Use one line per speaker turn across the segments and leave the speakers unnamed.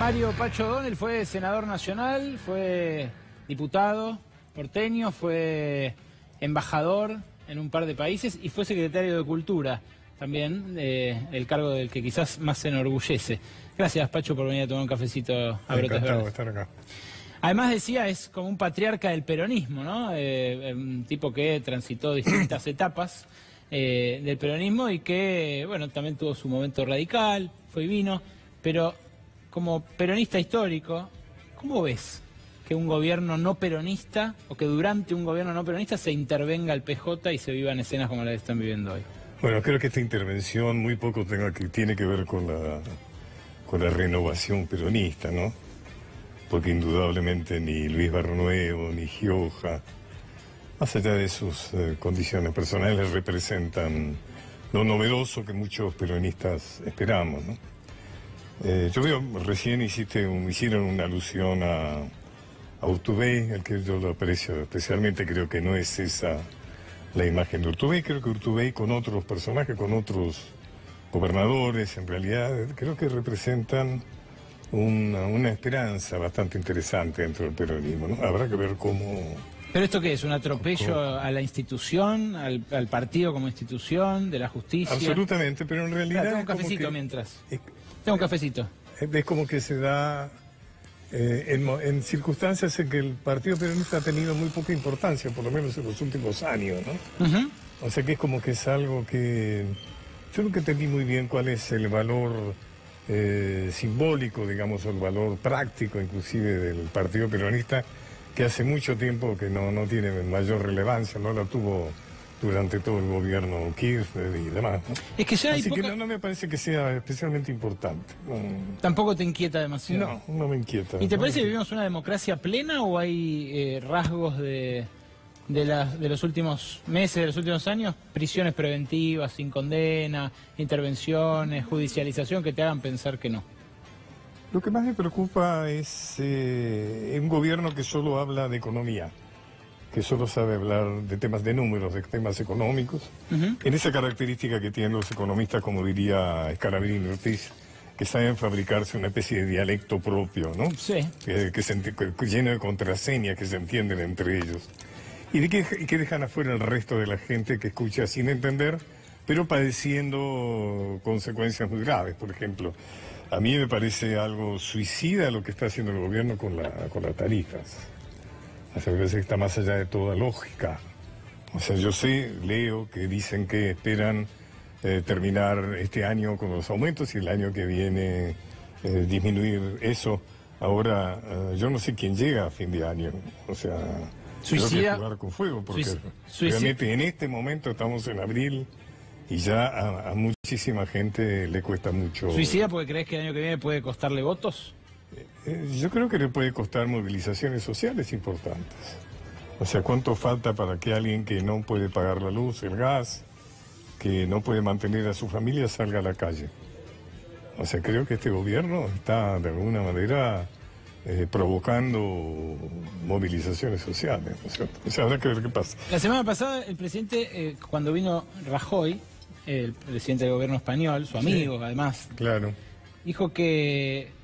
Mario Pacho O'Donnell fue senador nacional, fue diputado porteño, fue embajador en un par de países y fue secretario de Cultura, también el cargo del que quizás más se enorgullece. Gracias, Pacho, por venir a tomar un cafecito a Brotes Verdes.
Estar acá.
Además, decía, es como un patriarca del peronismo, ¿no? Un tipo que transitó distintas etapas del peronismo y que, bueno, también tuvo su momento radical, fue y vino, pero como peronista histórico, ¿cómo ves que un gobierno no peronista, o que durante un gobierno no peronista se intervenga el PJ y se vivan escenas como las que están viviendo hoy?
Bueno, creo que esta intervención muy poco tiene que ver con la renovación peronista, ¿no? Porque indudablemente ni Luis Barnuevo, ni Gioja, más allá de sus condiciones personales, representan lo novedoso que muchos peronistas esperamos, ¿no? Yo veo, recién hicieron una alusión a Urtubey, al que yo lo aprecio especialmente. Creo que no es esa la imagen de Urtubey. Creo que Urtubey, con otros personajes, con otros gobernadores, en realidad creo que representan una esperanza bastante interesante dentro del peronismo, ¿no? Habrá que ver cómo...
¿Pero esto qué es? ¿Un atropello a la institución, al partido como institución, de la justicia?
Absolutamente, pero en realidad...
Tengo un cafecito mientras. Tengo un cafecito.
Es como que se da en circunstancias en que el Partido Peronista ha tenido muy poca importancia, por lo menos en los últimos años, ¿no? O sea que es como que es algo que... Yo nunca entendí muy bien cuál es el valor simbólico, digamos, o el valor práctico inclusive del Partido Peronista, que hace mucho tiempo que no tiene mayor relevancia, no la tuvo durante todo el gobierno Kirchner y demás, ¿no?
Es que ya hay
Así
poca...
que no me parece que sea especialmente importante.
¿Tampoco te inquieta demasiado?
No me inquieta.
¿Y te parece que vivimos una democracia plena o hay rasgos de los últimos meses, de los últimos años? Prisiones preventivas, sin condena, intervenciones, judicialización, que te hagan pensar que no.
Lo que más me preocupa es un gobierno que solo habla de economía, que solo sabe hablar de temas de números, de temas económicos, en esa característica que tienen los economistas, como diría Scalabrini Ortiz, que saben fabricarse una especie de dialecto propio, ¿no?
Sí.
Que lleno de contraseñas que se entienden entre ellos. Y que dejan afuera el resto de la gente que escucha sin entender, pero padeciendo consecuencias muy graves. Por ejemplo, a mí me parece algo suicida lo que está haciendo el gobierno con las tarifas. O sea, me parece que está más allá de toda lógica. O sea, yo leo que dicen que esperan terminar este año con los aumentos y el año que viene disminuir eso. Ahora, yo no sé quién llega a fin de año. O sea,
suicida.
Creo que jugar con fuego, porque realmente en este momento estamos en abril y ya a muchísima gente le cuesta mucho.
¿Suicida porque crees que el año que viene puede costarle votos?
Yo creo que le puede costar movilizaciones sociales importantes. O sea, ¿cuánto falta para que alguien que no puede pagar la luz, el gas, que no puede mantener a su familia, salga a la calle? O sea, creo que este gobierno está de alguna manera provocando movilizaciones sociales, ¿no es cierto? O sea, habrá que ver qué pasa.
La semana pasada el presidente, cuando vino Rajoy, el presidente del gobierno español, su amigo además,
claro,
dijo que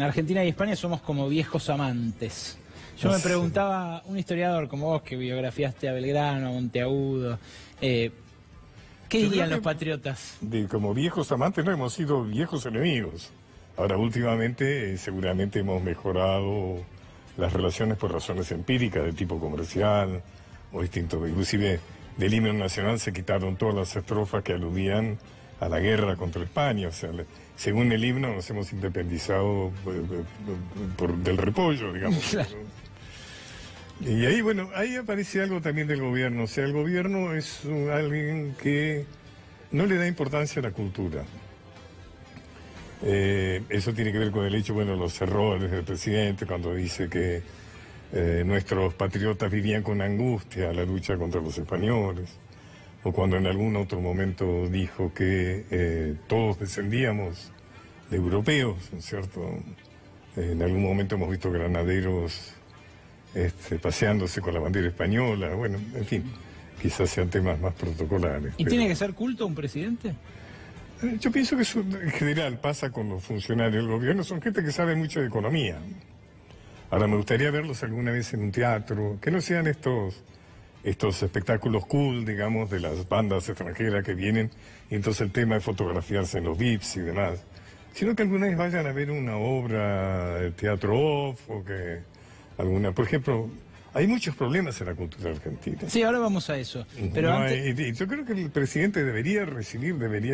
Argentina y España somos como viejos amantes. Yo me preguntaba, un historiador como vos que biografiaste a Belgrano, a Monteagudo, ¿qué dirían los patriotas?
Como viejos amantes no, hemos sido viejos enemigos. Ahora, últimamente, seguramente hemos mejorado las relaciones por razones empíricas de tipo comercial o distinto. Inclusive, del himno nacional se quitaron todas las estrofas que aludían a la guerra contra España. O sea, según el himno nos hemos independizado del repollo, digamos.
Claro.
Y ahí, bueno, ahí aparece algo también del gobierno. O sea, el gobierno es alguien que no le da importancia a la cultura. Eso tiene que ver con el hecho, bueno, los errores del presidente cuando dice que nuestros patriotas vivían con angustia la lucha contra los españoles, o cuando en algún otro momento dijo que todos descendíamos de europeos, ¿no es cierto? En algún momento hemos visto granaderos paseándose con la bandera española, bueno, en fin, quizás sean temas más protocolares.
¿Y tiene que ser culto un presidente?
Yo pienso que eso en general pasa con los funcionarios del gobierno, son gente que sabe mucho de economía. Ahora me gustaría verlos alguna vez en un teatro, que no sean estos espectáculos cool, digamos, de las bandas extranjeras que vienen, y entonces el tema de fotografiarse en los VIPs y demás, sino que alguna vez vayan a ver una obra de teatro off, o que alguna, por ejemplo, hay muchos problemas en la cultura argentina.
Sí, ahora vamos a eso. Pero
No,
antes...
y yo creo que el presidente debería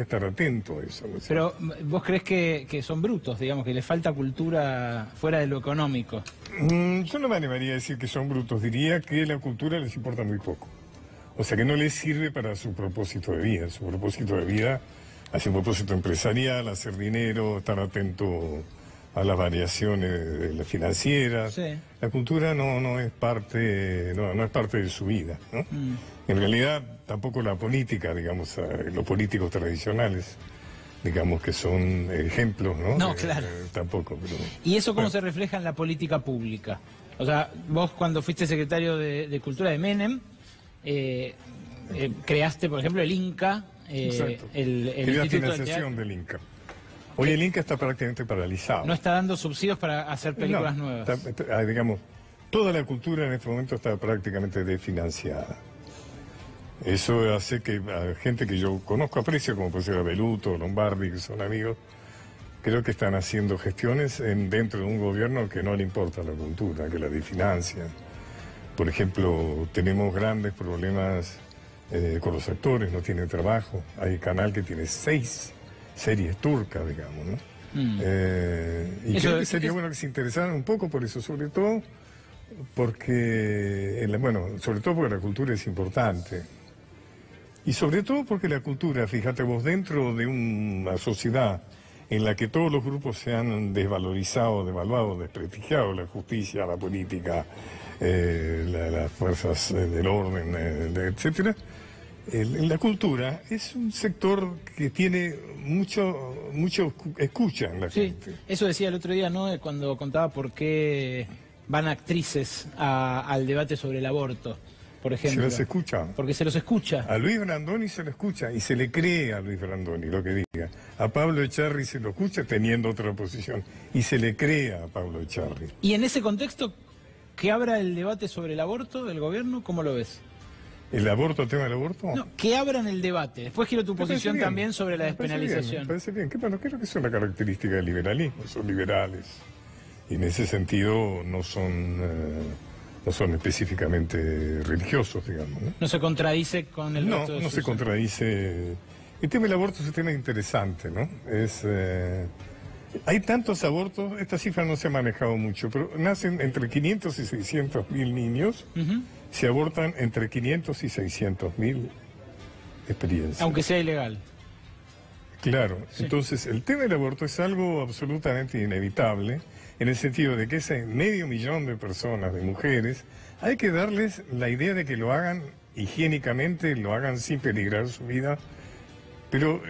estar atento a eso. ¿No?
Pero vos creés que son brutos, digamos, que les falta cultura fuera de lo económico.
Yo no me animaría a decir que son brutos, diría que la cultura les importa muy poco. O sea, que no les sirve para su propósito de vida. Su propósito de vida hace un propósito empresarial, hacer dinero, estar atento a las variaciones financieras.
Sí.
La cultura no es parte de su vida, ¿no? En realidad, tampoco la política, digamos, los políticos tradicionales, digamos que son ejemplos, ¿no?
No, claro.
Tampoco, pero...
¿Y eso cómo se refleja en la política pública? O sea, vos cuando fuiste secretario de Cultura de Menem, creaste, por ejemplo, el Inca, el
la
Instituto del
financiación
Teatro.
del Inca. Hoy el Inca está prácticamente paralizado.
No está dando subsidios para hacer películas nuevas.
Digamos, toda la cultura en este momento está prácticamente desfinanciada. Eso hace que a gente que yo conozco, aprecio, como puede ser Abeluto, Lombardi, que son amigos, creo que están haciendo gestiones dentro de un gobierno que no le importa la cultura, que la desfinancia. Por ejemplo, tenemos grandes problemas con los actores, no tienen trabajo. Hay canal que tiene 6 series turcas, digamos, ¿no? Y creo que sería bueno que se interesaran un poco por eso, sobre todo porque, sobre todo porque la cultura es importante. Y sobre todo porque la cultura, fíjate vos, dentro de una sociedad en la que todos los grupos se han desvalorizado, devaluado, desprestigiado, la justicia, la política, las fuerzas del orden, etcétera, la cultura es un sector que tiene mucho escucha en la gente.
Eso decía el otro día, ¿no? Cuando contaba por qué van actrices al debate sobre el aborto, por ejemplo.
Se los escucha.
Porque se los escucha.
A Luis Brandoni se lo escucha y se le cree a Luis Brandoni lo que diga. A Pablo Echarri se lo escucha teniendo otra posición y se le cree a Pablo Echarri.
Y en ese contexto, que abra el debate sobre el aborto del gobierno, ¿cómo lo ves?
¿El aborto, el tema del aborto?
No, que abran el debate. Después quiero tu posición también sobre la despenalización.
Me parece bien. Bueno, creo que es una característica del liberalismo. Son liberales. Y en ese sentido no son específicamente religiosos, digamos, ¿no?
No se contradice con el resto de
no se contradice. El tema del aborto es un tema interesante, ¿no? Hay tantos abortos, esta cifra no se ha manejado mucho, pero nacen entre 500 y 600 mil niños. Se abortan entre 500 y 600 mil experiencias.
Aunque sea ilegal.
Claro, sí. Entonces el tema del aborto es algo absolutamente inevitable, en el sentido de que ese 500.000 de personas, de mujeres, hay que darles la idea de que lo hagan higiénicamente, lo hagan sin peligrar su vida. Pero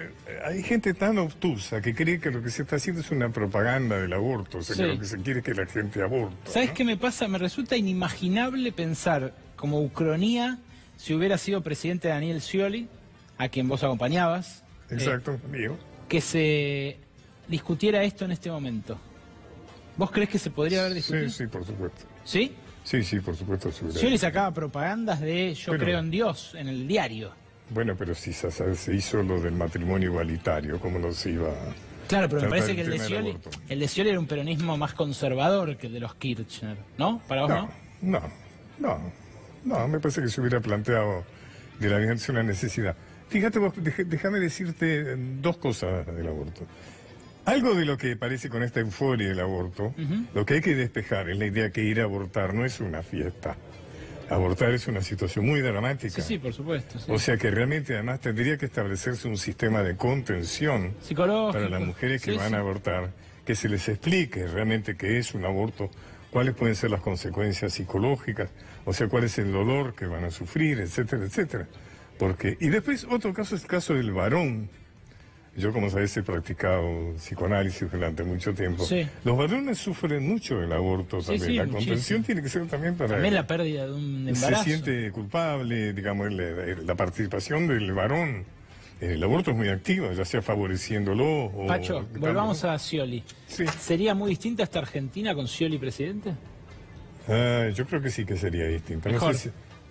hay gente tan obtusa que cree que lo que se está haciendo es una propaganda del aborto, o sea, que lo que se quiere es que la gente aborte.
¿Sabes,
¿no?
qué me pasa? Me resulta inimaginable pensar como Ucronía si hubiera sido presidente Daniel Scioli, a quien vos acompañabas.
Exacto, mío.
Que se discutiera esto en este momento. ¿Vos crees que se podría haber discutido?
Sí, por supuesto.
¿Sí?
Sí, por supuesto.
Scioli sacaba propagandas de yo creo en Dios, en el diario.
Bueno, pero si se hizo lo del matrimonio igualitario, ¿cómo no se iba a...
Claro, pero me parece que el de Scioli era un peronismo más conservador que el de los Kirchner, ¿no? ¿Para vos
no, me parece que se hubiera planteado de la vigencia una necesidad. Fíjate vos, déjame decirte 2 cosas del aborto. Algo de lo que parece con esta euforia del aborto, lo que hay que despejar es la idea que ir a abortar no es una fiesta. Abortar es una situación muy dramática.
Sí, por supuesto. Sí.
O sea que realmente además tendría que establecerse un sistema de contención
psicológico
para las mujeres que van a abortar, que se les explique realmente qué es un aborto, cuáles pueden ser las consecuencias psicológicas, o sea, cuál es el dolor que van a sufrir, etcétera, etcétera. Y después otro caso es el caso del varón. Yo, como sabés, he practicado psicoanálisis durante mucho tiempo. Sí. Los varones sufren mucho del aborto también. Sí, la contención tiene que ser también para...
También la pérdida de un embarazo.
Se siente culpable, digamos, la participación del varón en el aborto es muy activa, ya sea favoreciéndolo o...
Pacho, volvamos a Scioli.
Sí.
¿Sería muy distinta esta Argentina con Scioli presidente?
Yo creo que sí que sería distinta.
Mejor.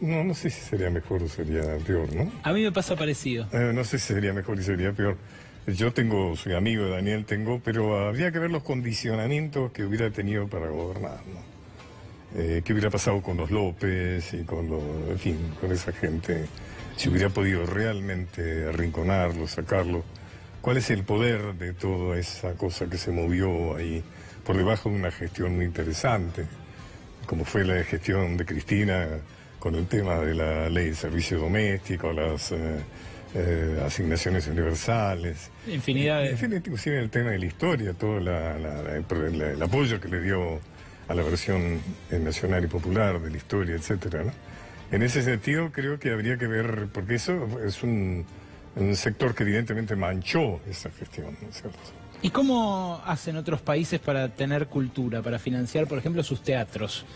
No sé si sería mejor o sería peor, ¿no?
A mí me pasa parecido.
No sé si sería mejor y sería peor. Yo soy amigo de Daniel, pero habría que ver los condicionamientos que hubiera tenido para gobernar, ¿no? ¿Qué hubiera pasado con los López y en fin, con esa gente? Si hubiera podido realmente arrinconarlo, sacarlo. ¿Cuál es el poder de toda esa cosa que se movió ahí por debajo de una gestión muy interesante, como fue la gestión de Cristina con el tema de la ley de servicio doméstico, las asignaciones universales?
Infinidad de...
Inclusive el tema de la historia, todo el apoyo que le dio a la versión nacional y popular de la historia, etcétera, ¿no? En ese sentido creo que habría que ver, porque eso es un sector que evidentemente manchó esa gestión, ¿no es cierto?
¿Y cómo hacen otros países para tener cultura, para financiar, por ejemplo, sus teatros?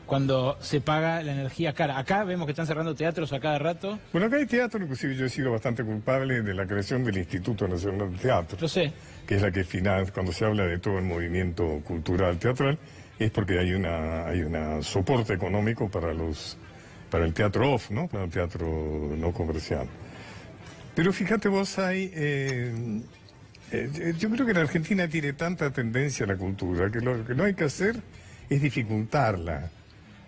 Cuando se paga la energía cara. Acá vemos que están cerrando teatros a cada rato.
Bueno, acá hay teatro, inclusive yo he sido bastante culpable de la creación del Instituto Nacional de Teatro.
Yo sé.
Que es la que cuando se habla de todo el movimiento cultural teatral, es porque hay una soporte económico para el teatro off, ¿no? Para el teatro no comercial. Pero fíjate vos, yo creo que la Argentina tiene tanta tendencia a la cultura que lo que no hay que hacer es dificultarla.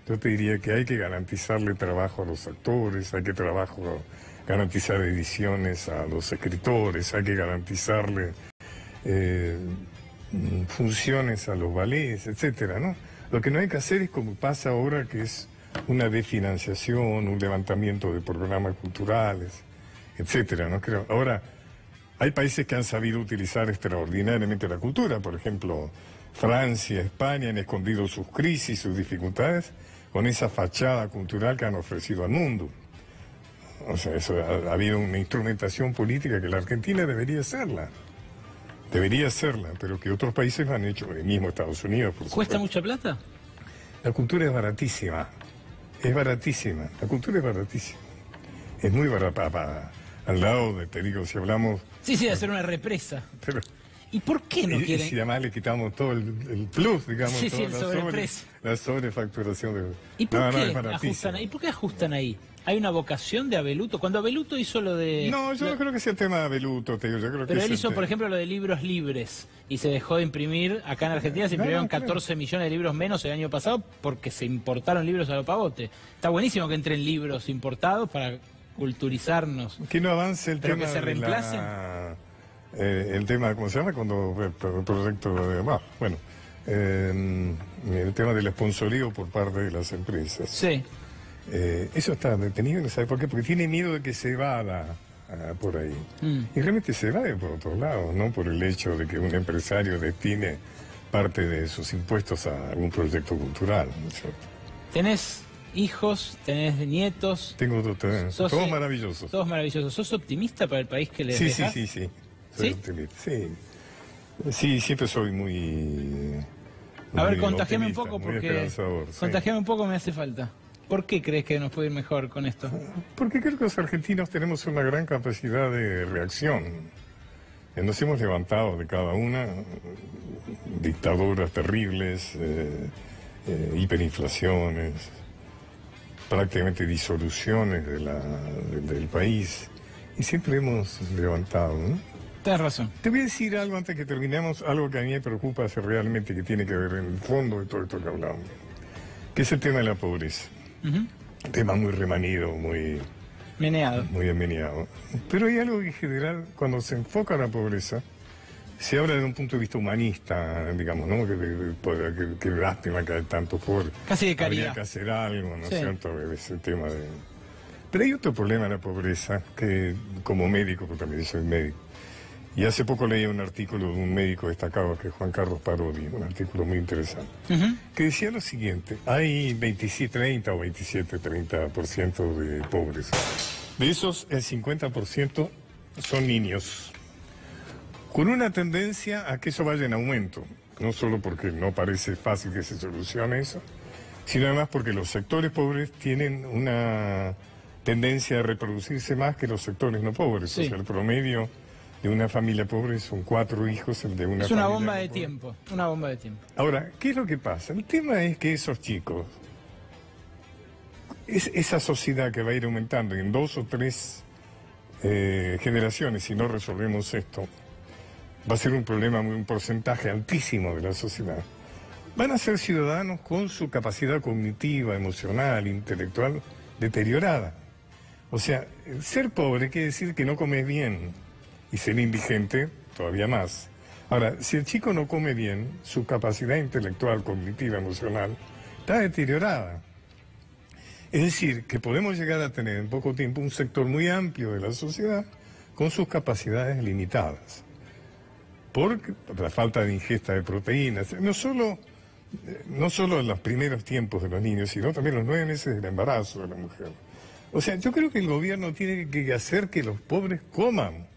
Yo te diría que hay que garantizarle trabajo a los actores, hay que garantizar ediciones a los escritores, hay que garantizarle funciones a los ballets, etcétera, ¿no? Lo que no hay que hacer es como pasa ahora, que es una desfinanciación, un levantamiento de programas culturales, etcétera, ¿no? Creo. Ahora, hay países que han sabido utilizar extraordinariamente la cultura, por ejemplo, Francia, España han escondido sus crisis, sus dificultades, con esa fachada cultural que han ofrecido al mundo. O sea, ha habido una instrumentación política que la Argentina debería hacerla, pero que otros países han hecho, el mismo Estados Unidos, por supuesto.
¿Cuesta mucha plata?
La cultura es baratísima, la cultura es baratísima, es muy barata, al lado de, te digo, si hablamos...
Sí, de hacer una represa.
Pero,
¿y por qué no quieren?
Y si además le quitamos todo el plus, digamos,
sí, el sobreprecio.
La sobrefacturación de...
¿Y por qué ajustan ahí? ¿Hay una vocación de Abeluto? Cuando Abeluto hizo lo de...
No, yo no creo que sea el tema de Abeluto, te digo, yo creo que...
Pero él hizo, por ejemplo, lo de libros libres y se dejó de imprimir. Acá en Argentina se imprimieron 14 millones de libros menos el año pasado porque se importaron libros a lo pavote. Está buenísimo que entren libros importados para culturizarnos.
Que no avance el tema
que se reemplacen.
El tema, ¿cómo se llama? Cuando el proyecto el tema del sponsorío por parte de las empresas.
Sí.
Eso está detenido, ¿sabes por qué? Porque tiene miedo de que se vada por ahí. Y realmente se va por otro lado, no por el hecho de que un empresario destine parte de sus impuestos a algún proyecto cultural, ¿no es cierto?
¿Tenés hijos? ¿Tenés nietos?
Tengo todos maravillosos.
Todos maravillosos. ¿Sos optimista para el país que les dejás?
Sí. Soy optimista, sí. Sí, siempre soy muy...
A ver, contagiame un poco porque... Contagiame un poco, me hace falta. ¿Por qué crees que nos puede ir mejor con esto?
Porque creo que los argentinos tenemos una gran capacidad de reacción. Nos hemos levantado de cada una, dictaduras terribles, hiperinflaciones, prácticamente disoluciones del país, y siempre hemos levantado, ¿no?
Tienes razón.
Te voy a decir algo antes que terminemos, algo que a mí me preocupa realmente, que tiene que ver en el fondo de todo esto que hablamos, que es el tema de la pobreza. Un tema muy remanido, muy meneado. Pero hay algo que en general, cuando se enfoca a la pobreza, se habla desde un punto de vista humanista, digamos, ¿no? Que lástima que hay tanto pobre.
Casi de caridad.
Habría que hacer algo, ¿no es cierto? Ese tema de... Pero hay otro problema en la pobreza, que como médico, porque también soy médico, y hace poco leí un artículo de un médico destacado, que es Juan Carlos Parodi, un artículo muy interesante, que decía lo siguiente: hay 30 o 30% de pobres. De esos, el 50% son niños, con una tendencia a que eso vaya en aumento, no solo porque no parece fácil que se solucione eso, sino además porque los sectores pobres tienen una tendencia a reproducirse más que los sectores no pobres.
Sí.
O sea, el promedio de una familia pobre son 4 hijos, el de una
Es una
familia
bomba
no
de
pobre.
tiempo, una bomba de tiempo.
Ahora, ¿qué es lo que pasa? El tema es que esos chicos, esa sociedad que va a ir aumentando en 2 o 3 generaciones, si no resolvemos esto, va a ser un problema, un porcentaje altísimo de la sociedad. Van a ser ciudadanos con su capacidad cognitiva, emocional, intelectual deteriorada. O sea, ser pobre quiere decir que no comes bien, y ser indigente todavía más. Ahora, si el chico no come bien, su capacidad intelectual, cognitiva, emocional está deteriorada. Es decir, que podemos llegar a tener en poco tiempo un sector muy amplio de la sociedad con sus capacidades limitadas. Por la falta de ingesta de proteínas, no solo en los primeros tiempos de los niños, sino también los 9 meses del embarazo de la mujer. O sea, yo creo que el gobierno tiene que hacer que los pobres coman.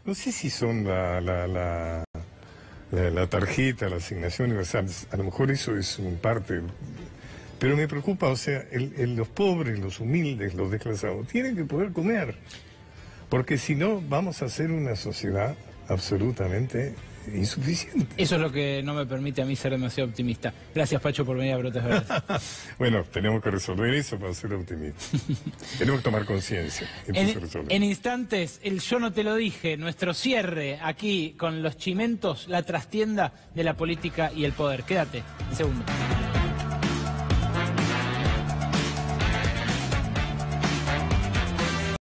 No sé si son la tarjeta, la asignación universal, a lo mejor eso es un parte, pero me preocupa, o sea, los pobres, los humildes, los desclasados, tienen que poder comer, porque si no vamos a ser una sociedad absolutamente insuficiente.
Eso es lo que no me permite a mí ser demasiado optimista. Gracias, Pacho, por venir a Brotes Verdes.
Bueno, tenemos que resolver eso para ser optimistas. Tenemos que tomar conciencia.
En instantes, el Yo no te lo dije, nuestro cierre aquí con los chimentos, la trastienda de la política y el poder. Quédate, un segundo.